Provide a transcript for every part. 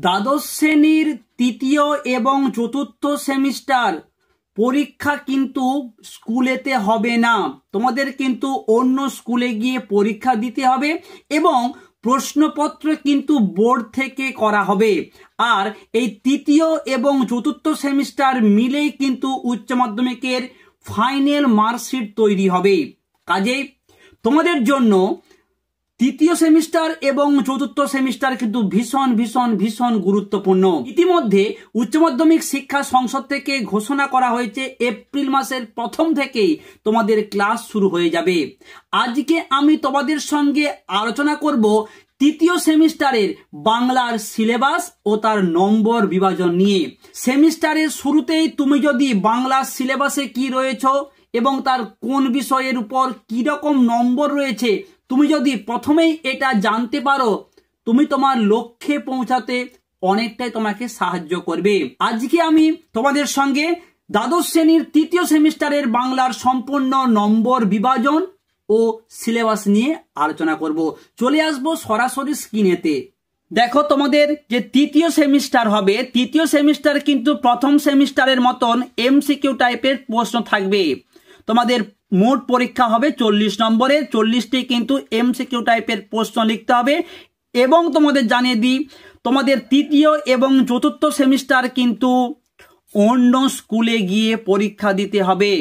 দ্বাদশ শ্রেণীর তৃতীয় এবং চতুর্থ সেমিস্টার পরীক্ষা কিন্তু স্কুলেতে হবে না, তোমাদের কিন্তু অন্য স্কুলে গিয়ে পরীক্ষা দিতে হবে এবং প্রশ্নপত্র কিন্তু বোর্ড থেকে করা হবে। আর এই তৃতীয় এবং চতুর্থ সেমিস্টার মিলেই কিন্তু উচ্চ মাধ্যমিকের ফাইনাল মার্কশিট তৈরি হবে। কাজেই তোমাদের জন্য তৃতীয় সেমিস্টার এবং চতুর্থ সেমিস্টার কিন্তু ভীষণ ভীষণ ভীষণ গুরুত্বপূর্ণ। ইতিমধ্যে উচ্চ মাধ্যমিক শিক্ষা সংসদ থেকে ঘোষণা করা হয়েছে এপ্রিল মাসের প্রথম থেকেই তোমাদের ক্লাস শুরু হয়ে যাবে। আজকে আমি তোমাদের সঙ্গে আলোচনা করব তৃতীয় সেমিস্টারের বাংলার সিলেবাস ও তার নম্বর বিভাজন নিয়ে। সেমিস্টারের শুরুতেই তুমি যদি বাংলার সিলেবাসে কি রয়েছে এবং তার কোন বিষয়ের উপর কি রকম নম্বর রয়েছে তুমি যদি প্রথমেই এটা জানতে পারো, তুমি তোমার লক্ষ্যে পৌঁছাতে অনেকটাই তোমাকে সাহায্য করবে। আজকে আমি তোমাদের সঙ্গে দ্বাদশ শ্রেণীর তৃতীয় সেমিস্টারের বাংলার সম্পূর্ণ নম্বর বিভাজন ও সিলেবাস নিয়ে আলোচনা করব। চলে আসবো সরাসরি স্ক্রিনেতে। দেখো, তোমাদের যে তৃতীয় সেমিস্টার হবে, তৃতীয় সেমিস্টার কিন্তু প্রথম সেমিস্টারের মতন এমসিকিউ টাইপের প্রশ্ন থাকবে। তোমাদের মোট পরীক্ষা হবে 40 নম্বরের, 40টি কিন্তু এমসিকিউ টাইপের প্রশ্ন লিখতে হবে। এবং তোমাদের জানিয়ে দিই, তোমাদের তৃতীয় এবং চতুর্থ সেমিস্টার কিন্তু অন্য স্কুলে গিয়ে পরীক্ষা দিতে হবে,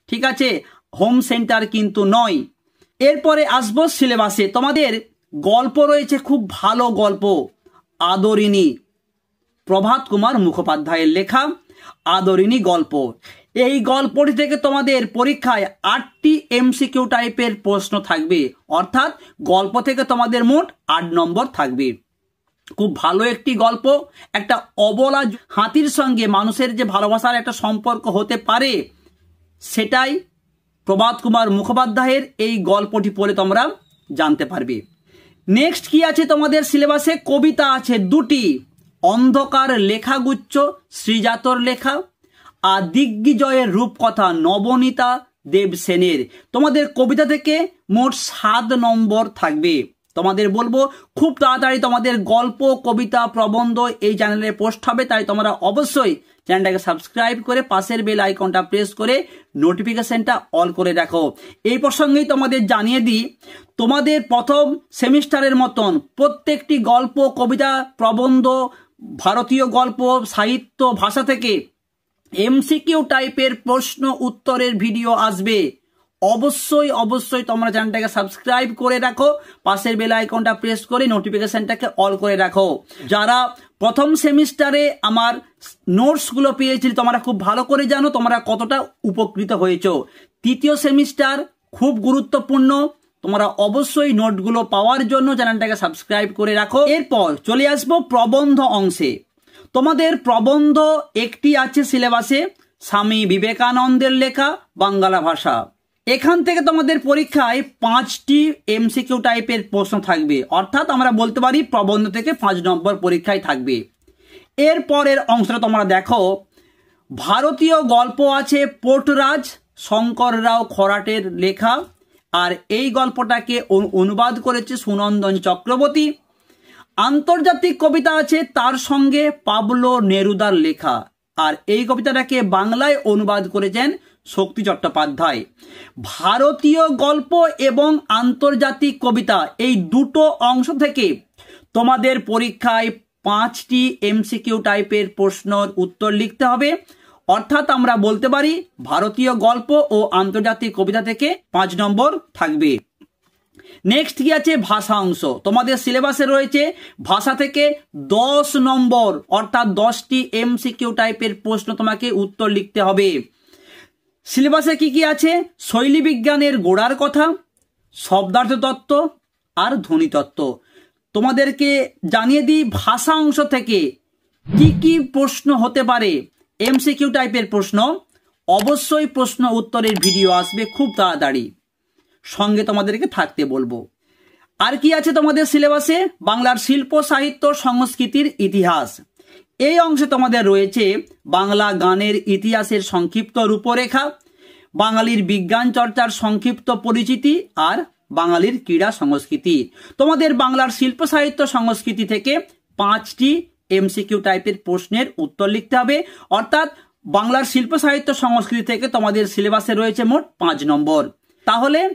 ঠিক আছে? হোম সেন্টার কিন্তু নয়। এরপরে আসবো সিলেবাসে। তোমাদের গল্প রয়েছে, খুব ভালো গল্প, আদরিণী, প্রভাত কুমার মুখোপাধ্যায়ের লেখা আদরিণী গল্প। এই গল্পটি থেকে তোমাদের পরীক্ষায় 8টি এমসিকিউ টাইপের প্রশ্ন থাকবে, অর্থাৎ গল্প থেকে তোমাদের মোট 8 নম্বর থাকবে। খুব ভালো একটি গল্প। একটা অবলা হাতির সঙ্গে মানুষের যে ভালোবাসার একটা সম্পর্ক হতে পারে, সেটাই প্রভাত কুমার মুখোপাধ্যায়ের এই গল্পটি পড়ে তোমরা জানতে পারবে। নেক্সট কি আছে তোমাদের সিলেবাসে? কবিতা আছে 2টি, অন্ধকার লেখাগুচ্ছ শ্রীজাতর লেখা আর দিগ্বিজয়ের রূপকথা নবনীতা দেব সেনের। তোমাদের কবিতা থেকে মোট 7 নম্বর থাকবে। তোমাদের বলবো খুব তাড়াতাড়ি তোমাদের গল্প, কবিতা, প্রবন্ধ এই চ্যানেলে পোস্ট হবে, তাই তোমরা অবশ্যই চ্যানেলটাকে সাবস্ক্রাইব করে পাশের বেল আইকনটা প্রেস করে নোটিফিকেশনটা অল করে রাখো। এই প্রসঙ্গেই তোমাদের জানিয়ে দিই, তোমাদের প্রথম সেমিস্টারের মতন প্রত্যেকটি গল্প, কবিতা, প্রবন্ধ, ভারতীয় গল্প, সাহিত্য, ভাষা থেকে এমসিকিউ টাইপের প্রশ্ন উত্তরের ভিডিও আসবে। অবশ্যই অবশ্যই তোমরা চ্যানেলটাকে সাবস্ক্রাইব করে রাখো, পাশের বেল আইকনটা প্রেস করে নোটিফিকেশনটাকে অল করে রাখো। যারা প্রথম সেমিস্টারে আমার নোটসগুলো পেয়েছিল, তোমরা খুব ভালো করে জানো তোমরা কতটা উপকৃত হয়েছো। তৃতীয় সেমিস্টার খুব গুরুত্বপূর্ণ, তোমরা অবশ্যই নোটগুলো পাওয়ার জন্য চ্যানেলটাকে সাবস্ক্রাইব করে রাখো। এরপর চলে আসবো প্রবন্ধ অংশে। তোমাদের প্রবন্ধ একটি আছে সিলেবাসে, স্বামী বিবেকানন্দের লেখা বাংলা ভাষা। এখান থেকে তোমাদের পরীক্ষায় 5টি এমসিকিউ টাইপের প্রশ্ন থাকবে, অর্থাৎ আমরা বলতে পারি প্রবন্ধ থেকে 5 নম্বর পরীক্ষায় থাকবে। এরপরের অংশটা তোমরা দেখো, ভারতীয় গল্প আছে পোর্টরাজ শঙ্কর রাও খরাটের লেখা, আর এই গল্পটাকে অনুবাদ করেছে সুনন্দন চক্রবর্তী। আন্তর্জাতিক কবিতা আছে তার সঙ্গে পাবলো নেরুদার লেখা, আর এই কবিতাটাকে বাংলায় অনুবাদ করেছেন শক্তি চট্টোপাধ্যায়। ভারতীয় গল্প এবং আন্তর্জাতিক কবিতা এই দুটো অংশ থেকে তোমাদের পরীক্ষায় 5টি এমসিকিউ টাইপের প্রশ্নের উত্তর লিখতে হবে, অর্থাৎ আমরা বলতে পারি ভারতীয় গল্প ও আন্তর্জাতিক কবিতা থেকে 5 নম্বর থাকবে। নেক্সট কি আছে? ভাষা অংশ। তোমাদের সিলেবাসে রয়েছে ভাষা থেকে 10 নম্বর, অর্থাৎ 10টি এমসিকিউ টাইপের প্রশ্ন তোমাকে উত্তর লিখতে হবে। সিলেবাসে কি কি আছে? শৈলী বিজ্ঞানের গোড়ার কথা, শব্দার্থ তত্ত্ব আর ধ্বনিতত্ত্ব। তোমাদেরকে জানিয়ে দিই, ভাষা অংশ থেকে কি কি প্রশ্ন হতে পারে এমসিকিউ টাইপের প্রশ্ন। অবশ্যই প্রশ্ন উত্তরের ভিডিও আসবে খুব তাড়াতাড়ি, সঙ্গে তোমাদেরকে থাকতে বলবো। আর কি আছে তোমাদের সিলেবাসে? বাংলার শিল্প, সাহিত্য, সংস্কৃতির ইতিহাস। এই অংশে তোমাদের রয়েছে বাংলা গানের ইতিহাসের সংক্ষিপ্ত রূপরেখা, বাঙালির বিজ্ঞান চর্চার সংক্ষিপ্ত পরিচিতি আর বাঙালির ক্রীড়া সংস্কৃতি। তোমাদের বাংলার শিল্প, সাহিত্য, সংস্কৃতি থেকে 5টি এমসিকিউ টাইপের প্রশ্নের উত্তর লিখতে হবে। অর্থাৎ বাংলার শিল্প সাহিত্য সংস্কৃতি থেকে তোমাদের সিলেবাসে রয়েছে মোট 5 নম্বর। তাহলে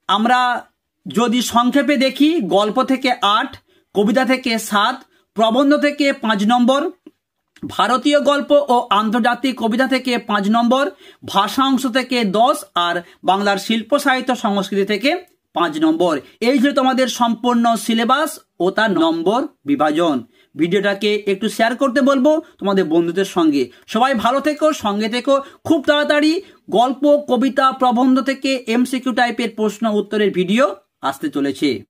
আমরা যদি সংক্ষেপে দেখি, গল্প থেকে 8, কবিতা থেকে 7, প্রবন্ধ থেকে 5 নম্বর, ভারতীয় গল্প ও আন্তর্জাতিক কবিতা থেকে 5 নম্বর, ভাষা অংশ থেকে 10 আর বাংলার শিল্প সাহিত্য সংস্কৃতি থেকে 5 নম্বর। এই যে তোমাদের সম্পূর্ণ সিলেবাস ও তার নম্বর বিভাজন। ভিডিওটাকে একটু শেয়ার করতে বলবো তোমাদের বন্ধুদের সঙ্গে। সবাই ভালো থেকো, সঙ্গে থেকো। খুব তাড়াতাড়ি গল্প, কবিতা, প্রবন্ধ থেকে এমসিকিউ টাইপের প্রশ্ন উত্তরের ভিডিও আসতে চলেছে।